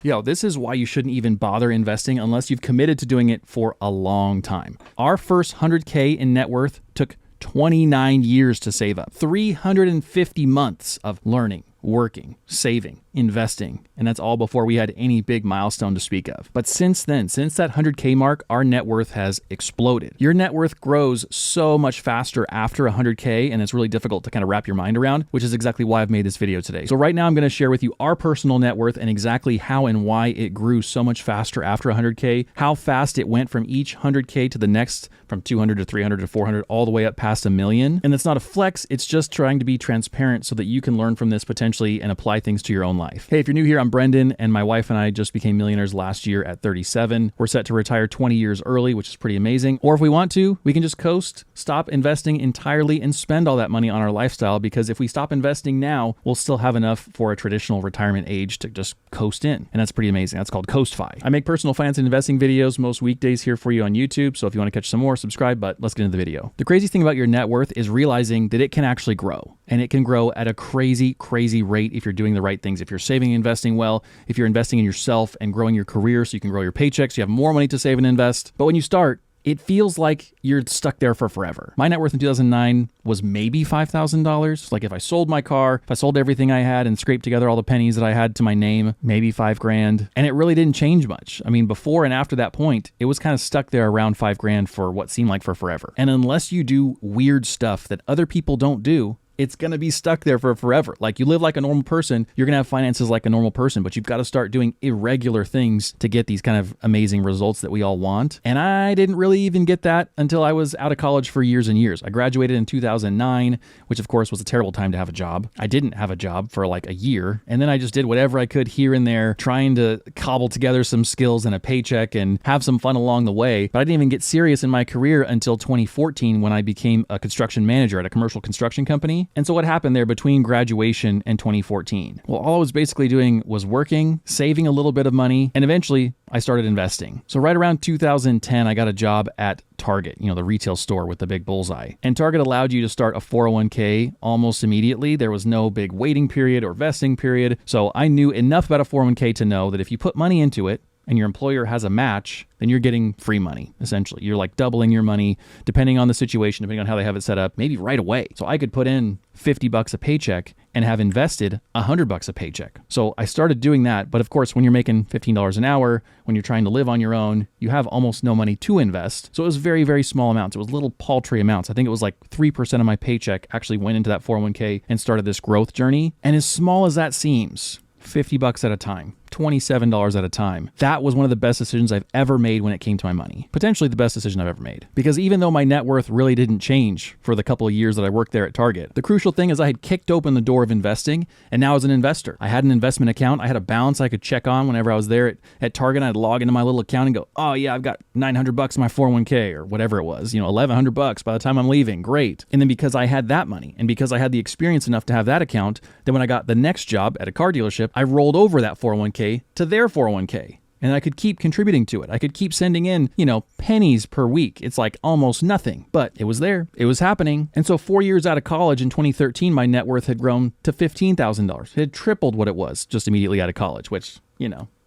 Yo, this is why you shouldn't even bother investing unless you've committed to doing it for a long time. Our first 100K in net worth took 29 years to save up, 350 months of learning, working, saving, investing, and that's all before we had any big milestone to speak of. But since then, since that 100K mark, our net worth has exploded. Your net worth grows so much faster after 100K, and it's really difficult to kind of wrap your mind around, which is exactly why I've made this video today. So right now I'm going to share with you our personal net worth and exactly how and why it grew so much faster after 100K, how fast it went from each 100K to the next, from 200 to 300 to 400, all the way up past $1 million. And it's not a flex, it's just trying to be transparent so that you can learn from this potentially and apply things to your own life. Hey, if you're new here, I'm Brendan, and my wife and I just became millionaires last year at 37. We're set to retire 20 years early, which is pretty amazing. Or if we want to, we can just coast, stop investing entirely, and spend all that money on our lifestyle, because if we stop investing now, we'll still have enough for a traditional retirement age to just coast in. And that's pretty amazing. That's called Coast-Fi. I make personal finance and investing videos most weekdays here for you on YouTube, so if you want to catch some more, subscribe, but let's get into the video. The crazy thing about your net worth is realizing that it can actually grow, and it can grow at a crazy, crazy rate if you're doing the right things. If you're saving and investing well, if you're investing in yourself and growing your career so you can grow your paychecks, you have more money to save and invest. But when you start, it feels like you're stuck there for forever. My net worth in 2009 was maybe $5,000. Like if I sold my car, if I sold everything I had and scraped together all the pennies that I had to my name, maybe $5,000. And it really didn't change much. I mean, before and after that point, it was kind of stuck there around $5,000 for what seemed like for forever. And unless you do weird stuff that other people don't do, it's going to be stuck there for forever. Like you live like a normal person, you're going to have finances like a normal person, but you've got to start doing irregular things to get these kind of amazing results that we all want. And I didn't really even get that until I was out of college for years and years. I graduated in 2009, which of course was a terrible time to have a job. I didn't have a job for like a year. And then I just did whatever I could here and there, trying to cobble together some skills and a paycheck and have some fun along the way. But I didn't even get serious in my career until 2014 when I became a construction manager at a commercial construction company. And so what happened there between graduation and 2014? Well, all I was basically doing was working, saving a little bit of money, and eventually I started investing. So right around 2010, I got a job at Target, the retail store with the big bullseye. And Target allowed you to start a 401k almost immediately. There was no big waiting period or vesting period. So I knew enough about a 401k to know that if you put money into it, and your employer has a match, then you're getting free money, essentially. You're like doubling your money, depending on the situation, depending on how they have it set up, maybe right away. So I could put in $50 a paycheck and have invested $100 a paycheck. So I started doing that. But of course, when you're making $15 an hour, when you're trying to live on your own, you have almost no money to invest. So it was very, very small amounts. It was little paltry amounts. I think it was like 3% of my paycheck actually went into that 401k and started this growth journey. And as small as that seems, $50 at a time, $27 at a time. That was one of the best decisions I've ever made when it came to my money. Potentially the best decision I've ever made. Because even though my net worth really didn't change for the couple of years that I worked there at Target, the crucial thing is I had kicked open the door of investing, and now as an investor, I had an investment account. I had a balance I could check on whenever I was there at Target. I'd log into my little account and go, oh yeah, I've got $900 in my 401k or whatever it was, $1,100 by the time I'm leaving. Great. And then because I had that money and because I had the experience enough to have that account, then when I got the next job at a car dealership, I rolled over that 401k to their 401k. And I could keep contributing to it. I could keep sending in, pennies per week. It's like almost nothing, but it was there. It was happening. And so 4 years out of college in 2013, my net worth had grown to $15,000. It had tripled what it was just immediately out of college, which,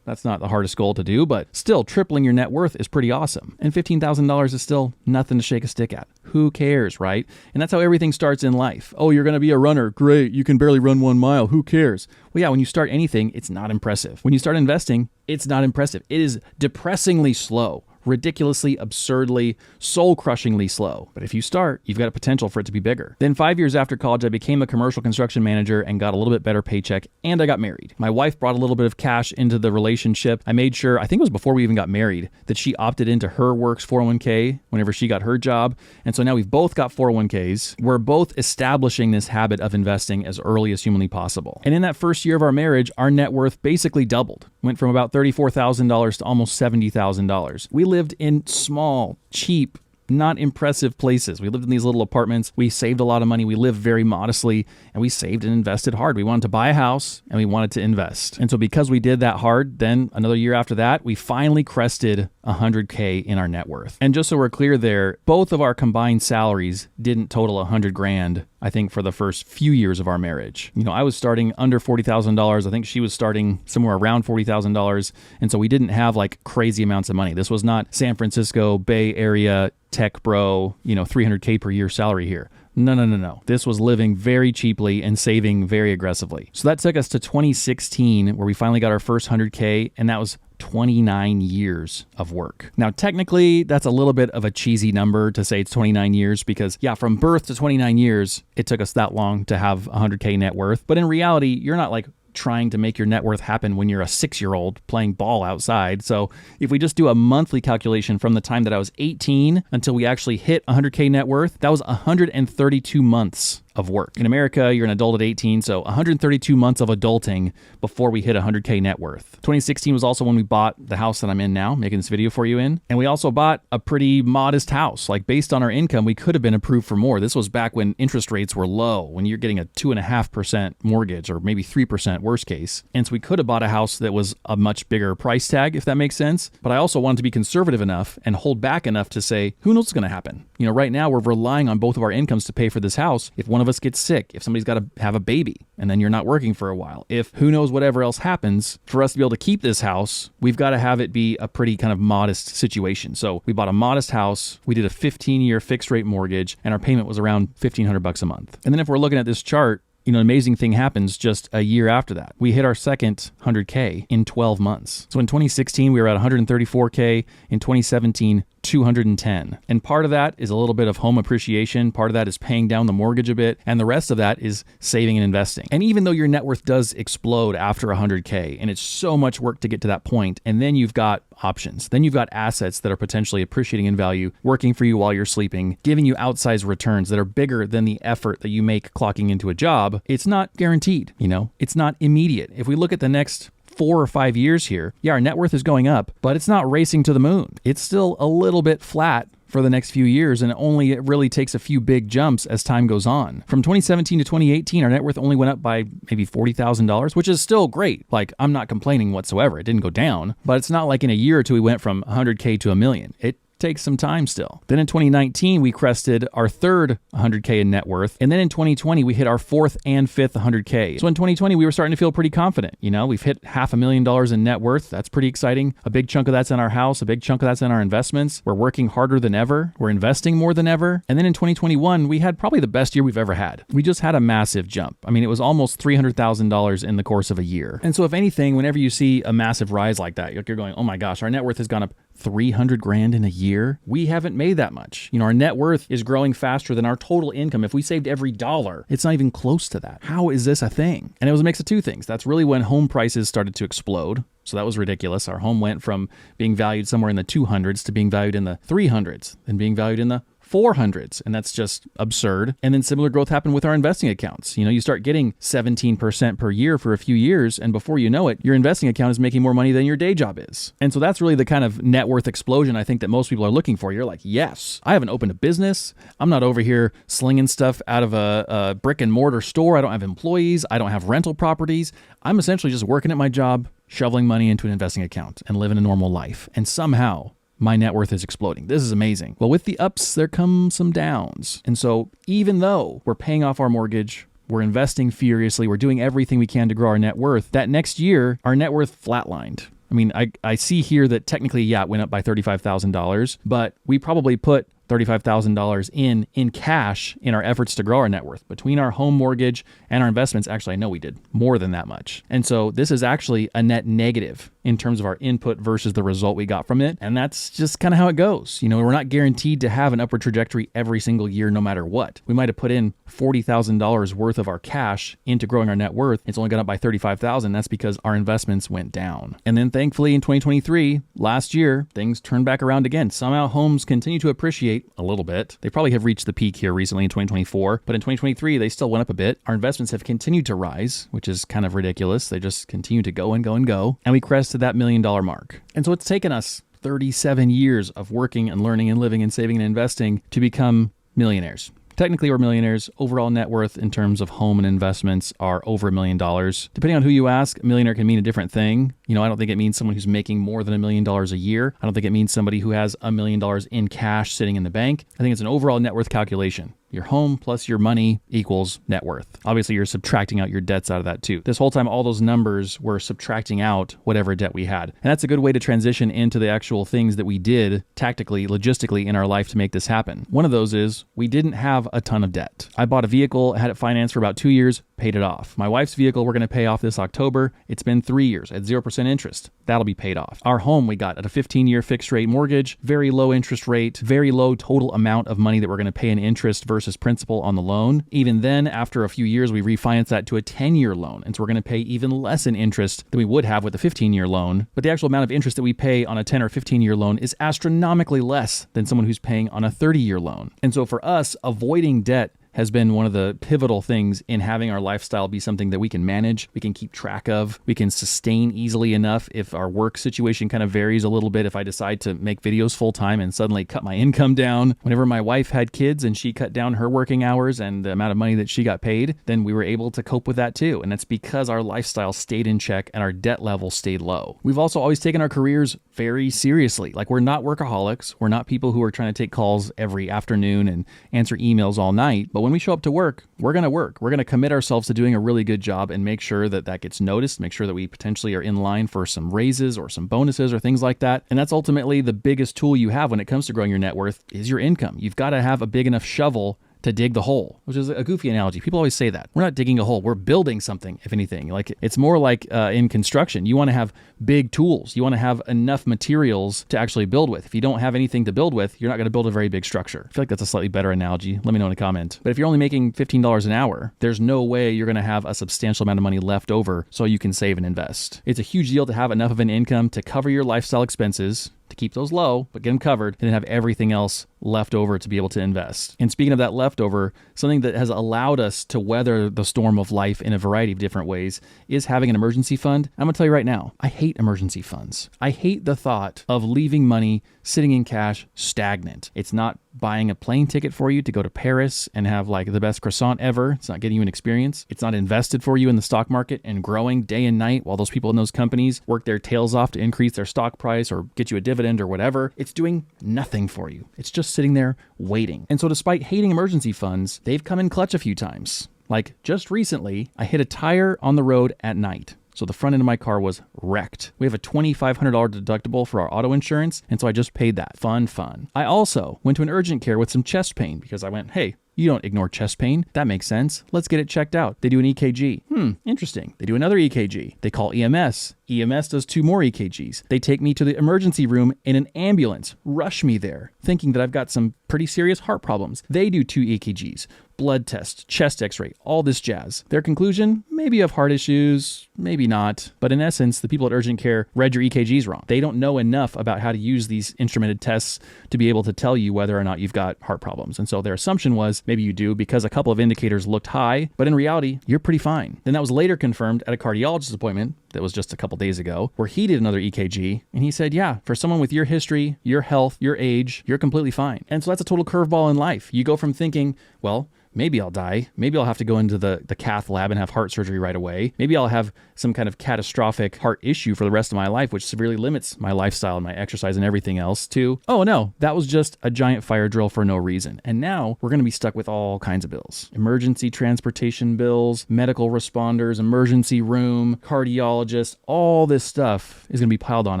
that's not the hardest goal to do, but still tripling your net worth is pretty awesome. And $15,000 is still nothing to shake a stick at. Who cares, right? And that's how everything starts in life. Oh, you're going to be a runner. Great. You can barely run 1 mile. Who cares? Well, yeah, when you start anything, it's not impressive. When you start investing, it's not impressive. It is depressingly slow. Ridiculously, absurdly, soul-crushingly slow. But if you start, you've got a potential for it to be bigger. Then 5 years after college, I became a commercial construction manager and got a little bit better paycheck, and I got married. My wife brought a little bit of cash into the relationship. I made sure, I think it was before we even got married, that she opted into her work's 401k whenever she got her job. And so now we've both got 401ks. We're both establishing this habit of investing as early as humanly possible. And in that first year of our marriage, our net worth basically doubled. Went from about $34,000 to almost $70,000. We lived in small, cheap, not impressive places. We lived in these little apartments. We saved a lot of money. We lived very modestly, and we saved and invested hard. We wanted to buy a house and we wanted to invest. And so because we did that hard, then another year after that, we finally crested 100K in our net worth. And just so we're clear there, both of our combined salaries didn't total 100 grand, I think, for the first few years of our marriage. I was starting under $40,000. I think she was starting somewhere around $40,000. And so we didn't have like crazy amounts of money. This was not San Francisco Bay Area tech bro, 300K per year salary here. No. This was living very cheaply and saving very aggressively. So that took us to 2016, where we finally got our first 100K, and that was 29 years of work. Now, technically, that's a little bit of a cheesy number to say it's 29 years because, from birth to 29 years, it took us that long to have 100K net worth. But in reality, you're not like trying to make your net worth happen when you're a 6-year-old playing ball outside. So if we just do a monthly calculation from the time that I was 18 until we actually hit 100K net worth, that was 132 months of work. In America, you're an adult at 18, so 132 months of adulting before we hit 100K net worth. 2016 was also when we bought the house that I'm in now, making this video for you in. And we also bought a pretty modest house. Like based on our income, we could have been approved for more. This was back when interest rates were low, when you're getting a 2.5% mortgage or maybe 3% worst case. And so we could have bought a house that was a much bigger price tag, if that makes sense. But I also wanted to be conservative enough and hold back enough to say, who knows what's going to happen? Right now we're relying on both of our incomes to pay for this house. If one of us gets sick, if somebody's got to have a baby and then you're not working for a while, if who knows whatever else happens, for us to be able to keep this house, we've got to have it be a pretty kind of modest situation. So we bought a modest house, we did a 15-year fixed rate mortgage, and our payment was around $1,500 a month. And then if we're looking at this chart, an amazing thing happens just a year after that. We hit our second 100K in 12 months. So in 2016, we were at 134K. In 2017, 210. And part of that is a little bit of home appreciation. Part of that is paying down the mortgage a bit. And the rest of that is saving and investing. And even though your net worth does explode after 100K, and it's so much work to get to that point, and then you've got options. Then you've got assets that are potentially appreciating in value, working for you while you're sleeping, giving you outsized returns that are bigger than the effort that you make clocking into a job. It's not guaranteed, it's not immediate. If we look at the next 4 or 5 years here, our net worth is going up, but it's not racing to the moon. It's still a little bit flat for the next few years, and it really takes a few big jumps as time goes on. From 2017 to 2018, our net worth only went up by maybe $40,000, which is still great. Like, I'm not complaining whatsoever. It didn't go down, but it's not like in a year or two we went from 100K to $1 million. It takes some time still. Then in 2019, we crested our third 100K in net worth. And then in 2020, we hit our fourth and fifth 100K. So in 2020, we were starting to feel pretty confident. We've hit $500,000 in net worth. That's pretty exciting. A big chunk of that's in our house. A big chunk of that's in our investments. We're working harder than ever. We're investing more than ever. And then in 2021, we had probably the best year we've ever had. We just had a massive jump. I mean, it was almost $300,000 in the course of a year. And so if anything, whenever you see a massive rise like that, you're going, oh my gosh, our net worth has gone up 300 grand in a year. We haven't made that much. Our net worth is growing faster than our total income. If we saved every dollar, it's not even close to that. How is this a thing? And it was a mix of two things. That's really when home prices started to explode. So that was ridiculous. Our home went from being valued somewhere in the 200s to being valued in the 300s, then being valued in the 400s, and that's just absurd. And then similar growth happened with our investing accounts. You start getting 17% per year for a few years, and before you know it, your investing account is making more money than your day job is. And so that's really the kind of net worth explosion I think that most people are looking for. You're like, yes, I haven't opened a business. I'm not over here slinging stuff out of a brick and mortar store. I don't have employees. I don't have rental properties. I'm essentially just working at my job, shoveling money into an investing account and living a normal life. And somehow my net worth is exploding. This is amazing. Well, with the ups, there come some downs. And so even though we're paying off our mortgage, we're investing furiously, we're doing everything we can to grow our net worth, that next year, our net worth flatlined. I mean, I see here that technically, it went up by $35,000, but we probably put $35,000 in cash in our efforts to grow our net worth. Between our home mortgage and our investments, actually, I know we did more than that much. And so this is actually a net negative in terms of our input versus the result we got from it. And that's just kind of how it goes. We're not guaranteed to have an upward trajectory every single year, no matter what. We might have put in $40,000 worth of our cash into growing our net worth. It's only gone up by $35,000. That's because our investments went down. And then thankfully in 2023, last year, things turned back around again. Somehow homes continue to appreciate a little bit. They probably have reached the peak here recently in 2024, but in 2023, they still went up a bit. Our investments have continued to rise, which is kind of ridiculous. They just continue to go and go and go. And we crested that $1 million mark. And so it's taken us 37 years of working and learning and living and saving and investing to become millionaires. Technically, we're millionaires. Overall net worth in terms of home and investments are over $1 million. Depending on who you ask, a millionaire can mean a different thing. I don't think it means someone who's making more than $1 million a year. I don't think it means somebody who has $1 million in cash sitting in the bank. I think it's an overall net worth calculation. Your home plus your money equals net worth. Obviously, you're subtracting out your debts out of that too. This whole time, all those numbers were subtracting out whatever debt we had. And that's a good way to transition into the actual things that we did tactically, logistically in our life to make this happen. One of those is we didn't have a ton of debt. I bought a vehicle, had it financed for about 2 years, paid it off. My wife's vehicle, we're going to pay off this October. It's been 3 years at 0% interest. That'll be paid off. Our home we got at a 15-year fixed rate mortgage, very low interest rate, very low total amount of money that we're going to pay in interest versus principal on the loan. Even then, after a few years, we refinanced that to a 10-year loan. And so we're going to pay even less in interest than we would have with a 15-year loan. But the actual amount of interest that we pay on a 10 or 15-year loan is astronomically less than someone who's paying on a 30-year loan. And so for us, avoiding debt has been one of the pivotal things in having our lifestyle be something that we can manage, we can keep track of, we can sustain easily enough if our work situation kind of varies a little bit. If I decide to make videos full time and suddenly cut my income down, whenever my wife had kids and she cut down her working hours and the amount of money that she got paid, then we were able to cope with that too. And that's because our lifestyle stayed in check and our debt level stayed low. We've also always taken our careers very seriously. Like, we're not workaholics. We're not people who are trying to take calls every afternoon and answer emails all night. But when we show up to work, we're going to work. We're going to commit ourselves to doing a really good job and make sure that that gets noticed, make sure that we potentially are in line for some raises or some bonuses or things like that. And that's ultimately the biggest tool you have when it comes to growing your net worth is your income. You've got to have a big enough shovel to dig the hole, which is a goofy analogy. People always say that. We're not digging a hole. We're building something, if anything. Like, it's more like in construction. You want to have big tools. You want to have enough materials to actually build with. If you don't have anything to build with, you're not going to build a very big structure. I feel like that's a slightly better analogy. Let me know in a comment. But if you're only making $15 an hour, there's no way you're going to have a substantial amount of money left over so you can save and invest. It's a huge deal to have enough of an income to cover your lifestyle expenses, to keep those low, but get them covered, and then have everything else left over to be able to invest. And speaking of that leftover, something that has allowed us to weather the storm of life in a variety of different ways is having an emergency fund. I'm going to tell you right now, I hate emergency funds. I hate the thought of leaving money sitting in cash stagnant. It's not buying a plane ticket for you to go to Paris and have like the best croissant ever. It's not getting you an experience. It's not invested for you in the stock market and growing day and night while those people in those companies work their tails off to increase their stock price or get you a dividend or whatever. It's doing nothing for you. It's just sitting there waiting. And so despite hating emergency funds, they've come in clutch a few times. Like, just recently, I hit a tire on the road at night. So the front end of my car was wrecked. We have a $2,500 deductible for our auto insurance, and so I just paid that. Fun. I also went to an urgent care with some chest pain because I went, hey, you don't ignore chest pain. That makes sense. Let's get it checked out. They do an EKG. Interesting. They do another EKG. They call EMS. EMS does 2 more EKGs. They take me to the emergency room in an ambulance, rush me there, thinking that I've got some pretty serious heart problems. They do 2 EKGs, blood test, chest x-ray, all this jazz. Their conclusion, maybe you have heart issues, maybe not. But in essence, the people at urgent care read your EKGs wrong. They don't know enough about how to use these instrumented tests to be able to tell you whether or not you've got heart problems. And so their assumption was maybe you do because a couple of indicators looked high, but in reality, you're pretty fine. Then that was later confirmed at a cardiologist appointment that was just a couple days ago, where he did another EKG, and he said, yeah, for someone with your history, your health, your age, you're completely fine. And so that's a total curveball in life. You go from thinking, well, maybe I'll die. Maybe I'll have to go into the cath lab and have heart surgery right away. Maybe I'll have some kind of catastrophic heart issue for the rest of my life, which severely limits my lifestyle and my exercise and everything else, to, oh no, that was just a giant fire drill for no reason. And now we're going to be stuck with all kinds of bills. Emergency transportation bills, medical responders, emergency room, cardiologists, all this stuff is going to be piled on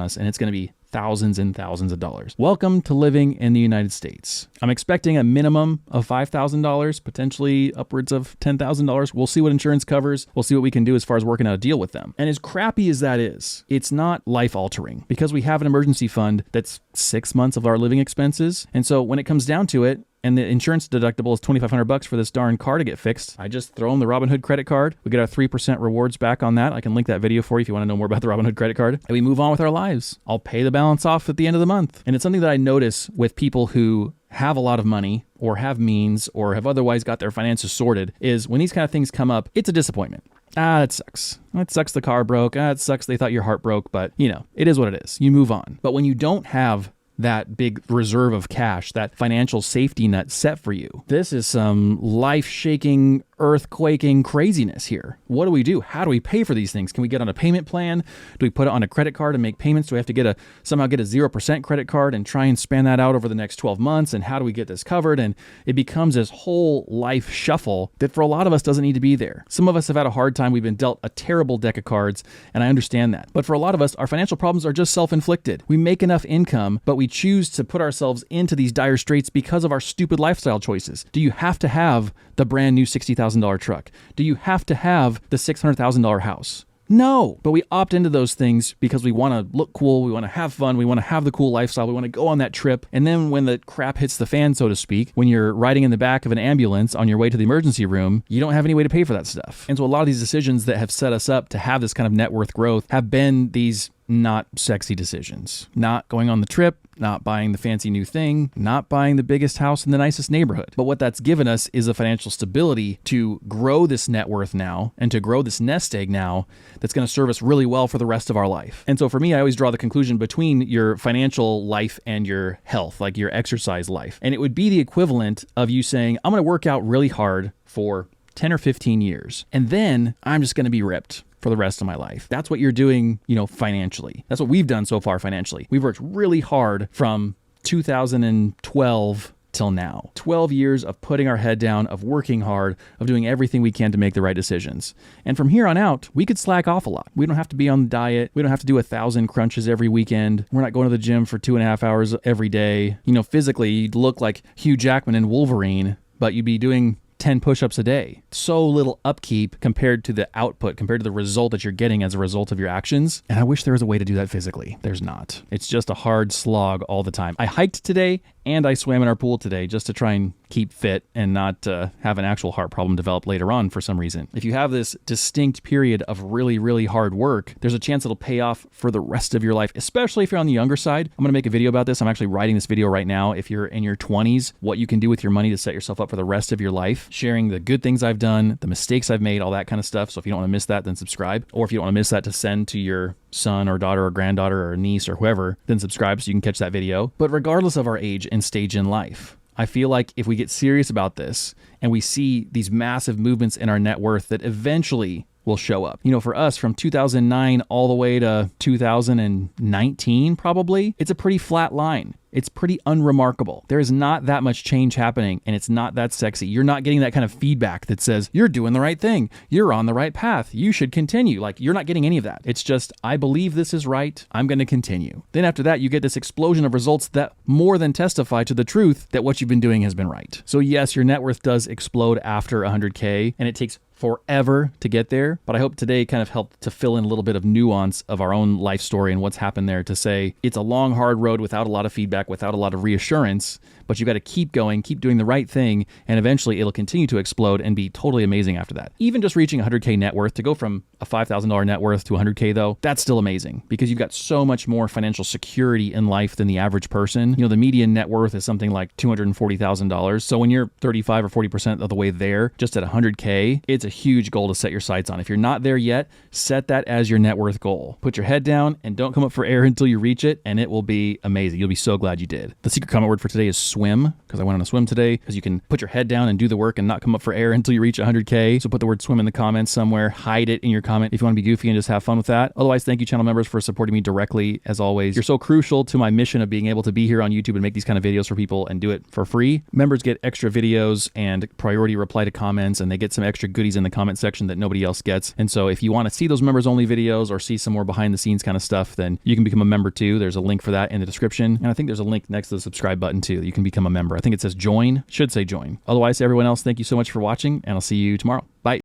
us, and it's going to be thousands and thousands of dollars. Welcome to living in the United States. I'm expecting a minimum of $5,000, potentially upwards of $10,000. We'll see what insurance covers. We'll see what we can do as far as working out a deal with them. And as crappy as that is, it's not life-altering because we have an emergency fund that's 6 months of our living expenses. And so when it comes down to it, and the insurance deductible is $2,500 for this darn car to get fixed, I just throw them the Robinhood credit card. We get our 3% rewards back on that. I can link that video for you if you want to know more about the Robinhood credit card. And we move on with our lives. I'll pay the balance off at the end of the month. And it's something that I notice with people who have a lot of money or have means or have otherwise got their finances sorted is when these kind of things come up, it's a disappointment. It sucks. It sucks the car broke. It sucks they thought your heart broke, but it is what it is. You move on. But when you don't have that big reserve of cash, that financial safety net set for you. This is some life-shaking, earthquaking craziness here. What do we do? How do we pay for these things? Can we get on a payment plan? Do we put it on a credit card and make payments? Do we have to somehow get a 0% credit card and try and span that out over the next 12 months? And how do we get this covered? And it becomes this whole life shuffle that for a lot of us doesn't need to be there. Some of us have had a hard time. We've been dealt a terrible deck of cards, and I understand that. But for a lot of us, our financial problems are just self-inflicted. We make enough income, but we choose to put ourselves into these dire straits because of our stupid lifestyle choices. Do you have to have the brand new $60,000 truck? Do you have to have the $600,000 house? No, but we opt into those things because we want to look cool, we want to have fun, we want to have the cool lifestyle, we want to go on that trip. And then when the crap hits the fan, so to speak, when you're riding in the back of an ambulance on your way to the emergency room, you don't have any way to pay for that stuff. And so a lot of these decisions that have set us up to have this kind of net worth growth have been these not sexy decisions. Not going on the trip, not buying the fancy new thing, not buying the biggest house in the nicest neighborhood. But what that's given us is a financial stability to grow this net worth now and to grow this nest egg now that's going to serve us really well for the rest of our life. And so for me, I always draw the conclusion between your financial life and your health, like your exercise life. And it would be the equivalent of you saying, I'm going to work out really hard for 10 or 15 years, and then I'm just going to be ripped for the rest of my life. That's what you're doing, financially. That's what we've done so far financially. We've worked really hard from 2012 till now. 12 years of putting our head down, of working hard, of doing everything we can to make the right decisions. And from here on out, we could slack off a lot. We don't have to be on the diet. We don't have to do 1,000 crunches every weekend. We're not going to the gym for 2.5 hours every day. Physically, you'd look like Hugh Jackman in Wolverine, but you'd be doing 10 push-ups a day. So little upkeep compared to the output, compared to the result that you're getting as a result of your actions. And I wish there was a way to do that physically. There's not. It's just a hard slog all the time. I hiked today and I swam in our pool today just to try and keep fit and not have an actual heart problem develop later on for some reason. If you have this distinct period of really, really hard work, there's a chance it'll pay off for the rest of your life, especially if you're on the younger side. I'm going to make a video about this. I'm actually writing this video right now. If you're in your 20s, what you can do with your money to set yourself up for the rest of your life, sharing the good things I've done, the mistakes I've made, all that kind of stuff. So if you don't want to miss that, then subscribe. Or if you don't want to miss that, to send to your son or daughter or granddaughter or niece or whoever, then subscribe so you can catch that video. But regardless of our age and stage in life, I feel like if we get serious about this and we see these massive movements in our net worth that eventually will show up. For us from 2009 all the way to 2019, probably, it's a pretty flat line. It's pretty unremarkable. There is not that much change happening, and it's not that sexy. You're not getting that kind of feedback that says, you're doing the right thing. You're on the right path. You should continue. Like, you're not getting any of that. It's just, I believe this is right. I'm going to continue. Then after that, you get this explosion of results that more than testify to the truth that what you've been doing has been right. So yes, your net worth does explode after 100K, and it takes forever to get there. But I hope today kind of helped to fill in a little bit of nuance of our own life story and what's happened there, to say it's a long, hard road without a lot of feedback, without a lot of reassurance, but you've got to keep going, keep doing the right thing, and eventually it'll continue to explode and be totally amazing after that. Even just reaching 100K net worth, to go from a $5,000 net worth to 100K though, that's still amazing because you've got so much more financial security in life than the average person. The median net worth is something like $240,000. So when you're 35 or 40% of the way there, just at 100K, it's a huge goal to set your sights on. If you're not there yet, set that as your net worth goal. Put your head down and don't come up for air until you reach it, and it will be amazing. You'll be so glad you did. The secret comment word for today is swim, because I went on a swim today, because you can put your head down and do the work and not come up for air until you reach 100K. So put the word swim in the comments somewhere, hide it in your comment if you want to be goofy and just have fun with that. Otherwise, thank you channel members for supporting me directly. As always, you're so crucial to my mission of being able to be here on YouTube and make these kind of videos for people and do it for free. Members get extra videos and priority reply to comments, and they get some extra goodies in the comment section that nobody else gets. And so if you want to see those members only videos or see some more behind the scenes kind of stuff, then you can become a member too. There's a link for that in the description. And I think there's a link next to the subscribe button too. You can become a member. I think it says join, should say join. Otherwise, everyone else, thank you so much for watching, and I'll see you tomorrow. Bye.